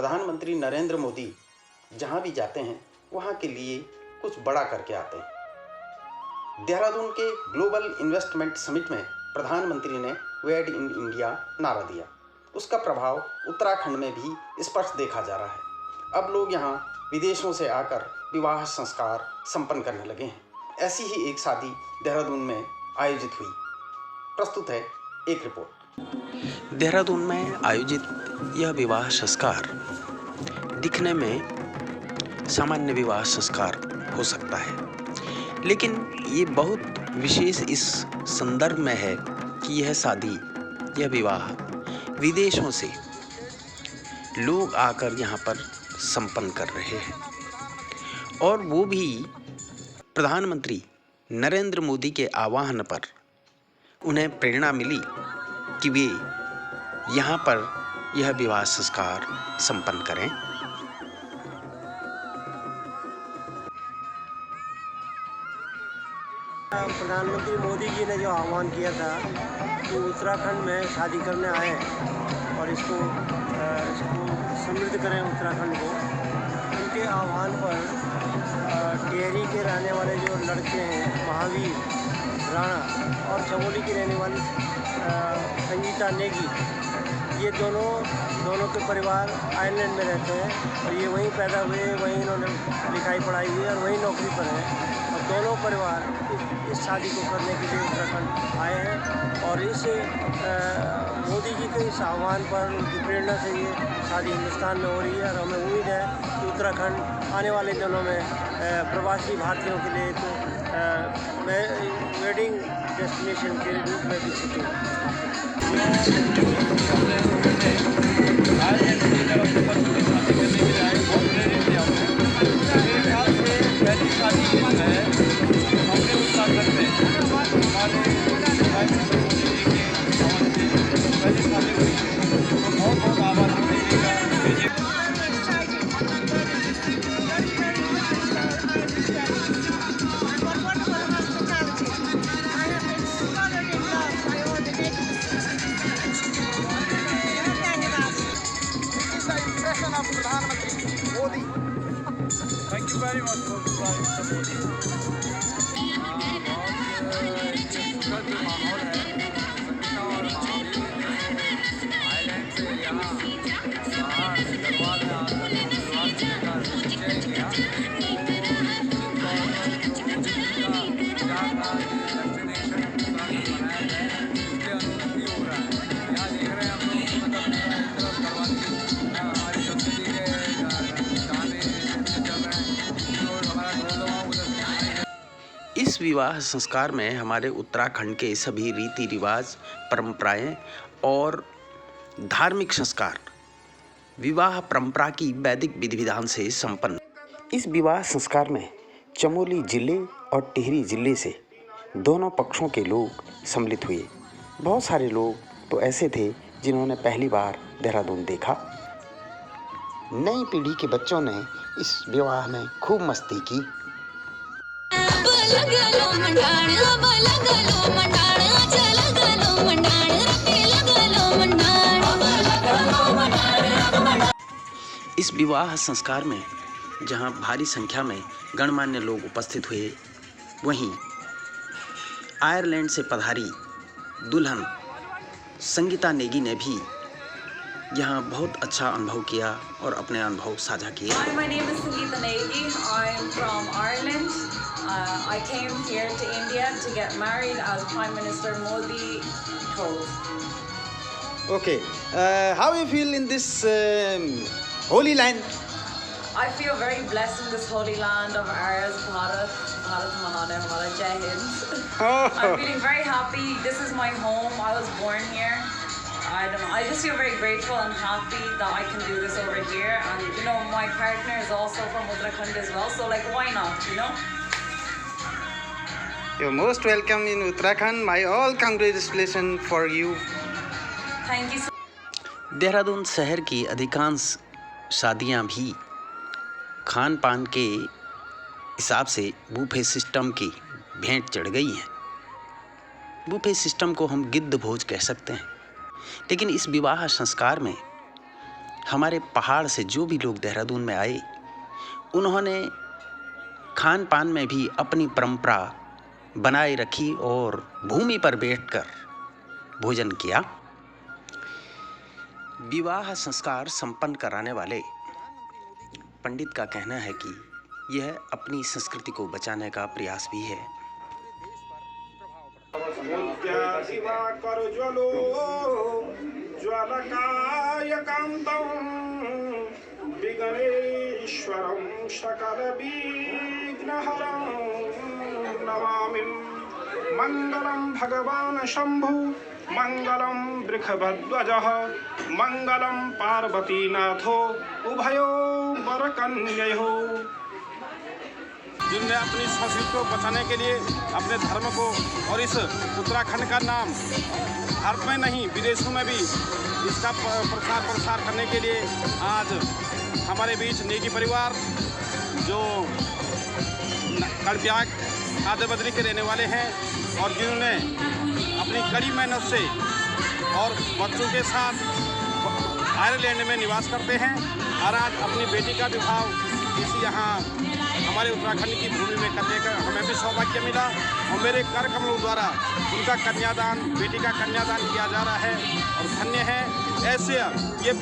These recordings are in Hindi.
प्रधानमंत्री नरेंद्र मोदी जहाँ भी जाते हैं वहाँ के लिए कुछ बड़ा करके आते हैं। देहरादून के ग्लोबल इन्वेस्टमेंट समिट में प्रधानमंत्री ने मेड इन इंडिया नारा दिया। उसका प्रभाव उत्तराखंड में भी स्पष्ट देखा जा रहा है। अब लोग यहाँ विदेशों से आकर विवाह संस्कार संपन्न करने लगे हैं। ऐसी ही एक शादी देहरादून में आयोजित हुई। प्रस्तुत है एक रिपोर्ट। देहरादून में आयोजित यह विवाह संस्कार दिखने में सामान्य विवाह संस्कार हो सकता है, लेकिन ये बहुत विशेष इस संदर्भ में है कि यह शादी, यह विवाह विदेशों से लोग आकर यहाँ पर संपन्न कर रहे हैं, और वो भी प्रधानमंत्री नरेंद्र मोदी के आह्वान पर। उन्हें प्रेरणा मिली कि वे यहाँ पर यह विवाह संस्कार संपन्न करें। प्रधानमंत्री मोदी जी ने जो आह्वान किया था कि उत्तराखंड में शादी करने आए और इसको समृद्ध करें उत्तराखंड को, उनके आह्वान पर टिहरी के रहने वाले जो लड़के हैं महावीर राणा और चमोली की रहने वाली संगीता नेगी, ये दोनों के परिवार आयरलैंड में रहते हैं और ये वहीं पैदा हुए, वहीं इन्होंने लिखाई पढ़ाई हुई और वहीं नौकरी पर हैं। और दोनों परिवार इस शादी को करने के लिए उत्तराखंड आए हैं और इस मोदी जी के इस आह्वान पर उनकी प्रेरणा से ये शादी हिंदुस्तान में हो रही है। और हमें उम्मीद है कि उत्तराखंड आने वाले दिनों में प्रवासी भारतीयों के लिए एक वेडिंग डेस्टिनेशन के रूप में विकसित प्रधानमंत्री Modi, thank you very much for बहुत माहौल है। संगीता और महावीर आइलैंड से यहाँ बाहर दरबार में आकर शुरुआत करने का निश्चय किया। जहाँ का डेस्टिनेशन बनाया गया है उसके अनुरूप ही हो रहा है। यहाँ देख रहे हैं हम लोग, मतलब एक तरफ दरबार हमारी संस्कृति के गाने चल रहे हैं और हमारा ढोल उधर। इस विवाह संस्कार में हमारे उत्तराखंड के सभी रीति रिवाज, परंपराएं और धार्मिक संस्कार विवाह परंपरा की वैदिक विधि विधान से संपन्न। इस विवाह संस्कार में चमोली जिले और टिहरी जिले से दोनों पक्षों के लोग सम्मिलित हुए। बहुत सारे लोग तो ऐसे थे जिन्होंने पहली बार देहरादून देखा। नई पीढ़ी के बच्चों ने इस विवाह में खूब मस्ती की। इस विवाह संस्कार में जहां भारी संख्या में गणमान्य लोग उपस्थित हुए, वहीं आयरलैंड से पधारी दुल्हन संगीता नेगी ने भी यहाँ बहुत अच्छा अनुभव किया और अपने अनुभव साझा किए। Hi, my name is Sangeeta Negi. I'm from Ireland. I came here to India to get married as Prime Minister Modi told. Okay, how you feel in this holy land? I feel very blessed in this holy land of ours, Bharat. Bharat Mahan hai hamara, Jai Hind. I'm feeling very happy. This is my home. I was born here. I don't know. I just feel very grateful and happy that I can do this over here. And you know, my partner is also from Uttarakhand as well. So like, why not? You know. You're most welcome in Uttarakhand. My all congratulations for you. Thank you so Dehradun शहर की अधिकांश शादियां भी खान पान के हिसाब से बूफे सिस्टम की भेंट चढ़ गई हैं। बूफे सिस्टम को हम गिद्ध भोज कह सकते हैं, लेकिन इस विवाह संस्कार में हमारे पहाड़ से जो भी लोग देहरादून में आए, उन्होंने खान पान में भी अपनी परंपरा बनाए रखी और भूमि पर बैठकर भोजन किया। विवाह संस्कार संपन्न कराने वाले पंडित का कहना है कि यह अपनी संस्कृति को बचाने का प्रयास भी है। विघ्नेश्वरं सकलविघ्नहरं नमामि। मंगलम भगवान शंभु, मंगलम वृषभध्वजः, मंगलम पार्वतीनाथो उभयो वरकन्ययो। जिनने अपनी संस्कृति को बचाने के लिए अपने धर्म को और इस उत्तराखंड का नाम भारत में नहीं विदेशों में भी इसका प्रचार प्रसार करने के लिए आज हमारे बीच नेगी परिवार जो कड़ब्याग आदर बद्री के रहने वाले हैं और जिन्होंने अपनी कड़ी मेहनत से और बच्चों के साथ आयरलैंड में निवास करते हैं और आज अपनी बेटी का विवाह इस यहाँ हमारे उत्तराखंड की भूमि में करने का हमें भी सौभाग्य मिला और मेरे कार्यक्रमों द्वारा उनका कन्यादान, बेटी का कन्यादान किया जा रहा है और धन्य है। ऐसे ये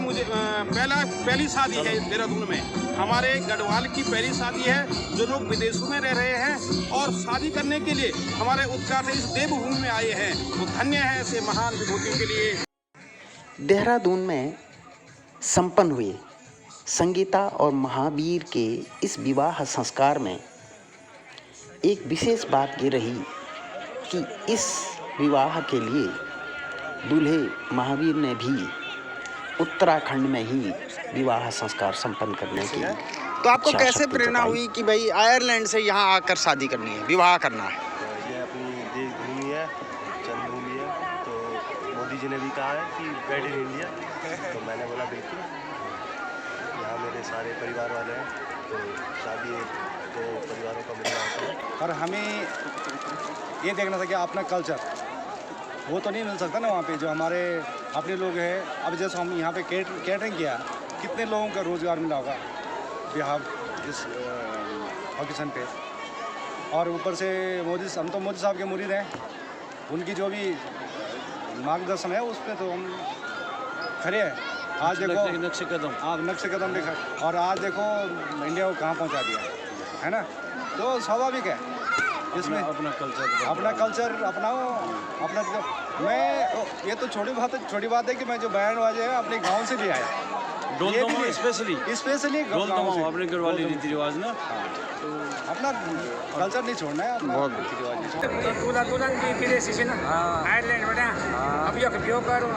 मुझे पहली शादी है देहरादून में, हमारे गढ़वाल की पहली शादी है। जो लोग विदेशों में रह रहे हैं और शादी करने के लिए हमारे उत्तराखंड इस देवभूमि में आए हैं, वो धन्य है ऐसे महान विभूतियों के लिए। देहरादून में संपन्न हुए संगीता और महावीर के इस विवाह संस्कार में एक विशेष बात ये रही कि इस विवाह के लिए दूल्हे महावीर ने भी उत्तराखंड में ही विवाह संस्कार संपन्न करने की। तो आपको कैसे प्रेरणा हुई कि भाई आयरलैंड से यहाँ आकर शादी करनी है, विवाह करना है? ये अपनी देशभूमि है, जन्मभूमि है, तो मोदी जी ने भी कहा है कि मेड इन इंडिया, तो मैंने बोला बिल्कुल। यहाँ मेरे सारे परिवार वाले हैं, तो शादी तो परिवारों का मिलना होता है। और हमें ये देखना था कि अपना कल्चर वो तो नहीं मिल सकता ना वहाँ पे, जो हमारे अपने लोग हैं। अब जैसे हम यहाँ पे कैटरिंग किया, कितने लोगों का रोज़गार मिला होगा बिहार इस ऑकेशन पे। और ऊपर से हम तो मोदी साहब के मुरीद हैं, उनकी जो भी मार्गदर्शन है उस पर तो हम खड़े हैं। आज देखो नक्शे कदम देखा, और आज देखो इंडिया को कहाँ पहुँचा दिया है ना। तो स्वाभाविक है इसमें अपना कल्चर अपनाओ अपना। मैं ये तो छोटी बात है कि मैं जो बैंड बाजे हैं अपने गांव से भी आया, स्पेशली अपने घर वाले रीति रिवाज ना, तो अपना कल्चर नहीं छोड़ना है। बहुत दुल्हन की विदेशी ना आयरलैंड में अब यो कभी करो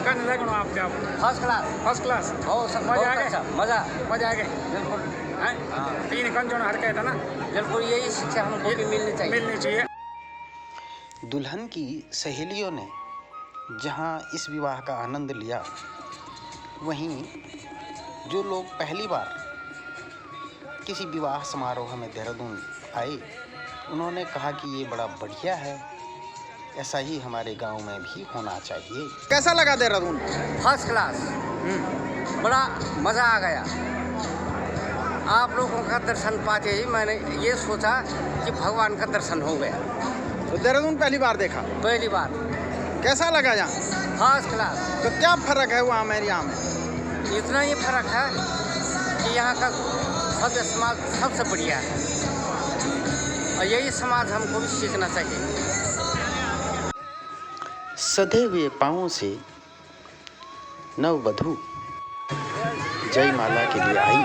कन लगनो आप जब फर्स्ट क्लास मजा आ गया, मजा आ गया बिल्कुल। तीन कन जो हर कहता ना, बिल्कुल यही शिक्षा हमको भी मिलनी चाहिए। दुल्हन की सहेलियों ने जहां इस विवाह का आनंद लिया, वहीं जो लोग पहली बार किसी विवाह समारोह में देहरादून आए, उन्होंने कहा कि ये बड़ा बढ़िया है, ऐसा ही हमारे गांव में भी होना चाहिए। कैसा लगा देहरादून? फर्स्ट क्लास, बड़ा मज़ा आ गया। आप लोगों का दर्शन पाते ही मैंने ये सोचा कि भगवान का दर्शन हो गया। तो देहरादून पहली बार देखा? पहली बार। कैसा लगा यहाँ? First class. तो क्या फ़र्क है वहाँ मेरे यहाँ में? इतना ही फ़र्क है कि यहाँ का सभ्य समाज सबसे बढ़िया है और यही समाज हमको भी सीखना चाहिए। सधे हुए पाँवों से नववधू जयमाला के लिए आई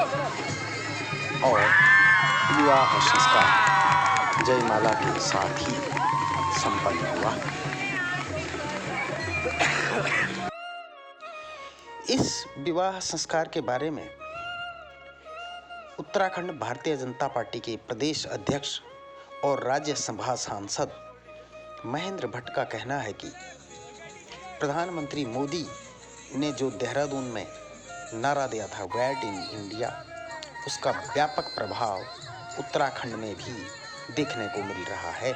और विवाह संस्कार जयमाला के साथ ही संपन्न हुआ। इस विवाह संस्कार के बारे में उत्तराखंड भारतीय जनता पार्टी के प्रदेश अध्यक्ष और राज्यसभा सांसद महेंद्र भट्ट का कहना है कि प्रधानमंत्री मोदी ने जो देहरादून में नारा दिया था मेड इन इंडिया, उसका व्यापक प्रभाव उत्तराखंड में भी देखने को मिल रहा है।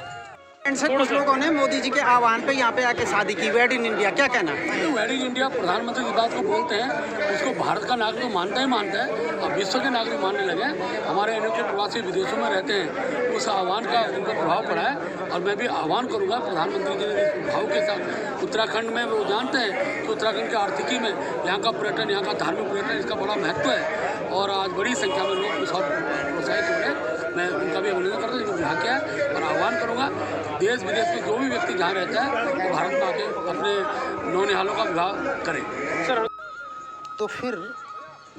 से कुछ लोगों ने मोदी जी के आह्वान पे यहाँ पे आके शादी की, वेड इन इंडिया, क्या कहना है? तो वेड इन इंडिया प्रधानमंत्री की बात को बोलते हैं, उसको भारत का नागरिक तो मानता ही मानता है, अब विश्व के नागरिक मानने लगे। हमारे अनेकों प्रवासी विदेशों में रहते हैं, उस आह्वान का उन पर प्रभाव पड़ा है। और मैं भी आह्वान करूँगा प्रधानमंत्री जी ने इस भाव के साथ उत्तराखंड में वो जानते हैं कि उत्तराखंड की आर्थिकी में यहाँ का पर्यटन, यहाँ का धार्मिक पर्यटन, इसका बड़ा महत्व है और आज बड़ी संख्या में लोग इस और प्रोत्साहित हो रहे हैं। मैं उनका भी अभिनंदन करता हूँ जिन्होंने यहाँ किया है और आह्वान करूँगा देश विदेश के जो भी व्यक्ति जहाँ रहता है वो भारत में आके अपने नौनिहालों का विवाह करें। तो फिर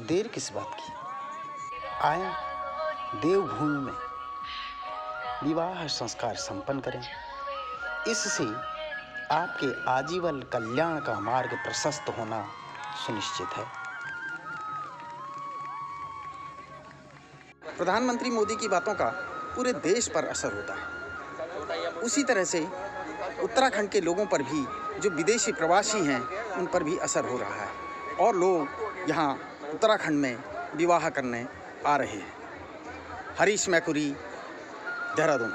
देर किस बात की, आए देवभूमि में विवाह संस्कार संपन्न करें। इससे आपके आजीवन कल्याण का मार्ग प्रशस्त होना सुनिश्चित है। प्रधानमंत्री मोदी की बातों का पूरे देश पर असर होता है, उसी तरह से उत्तराखंड के लोगों पर भी, जो विदेशी प्रवासी हैं, उन पर भी असर हो रहा है और लोग यहाँ उत्तराखंड में विवाह करने आ रहे हैं। हरीश मैकुरी, देहरादून।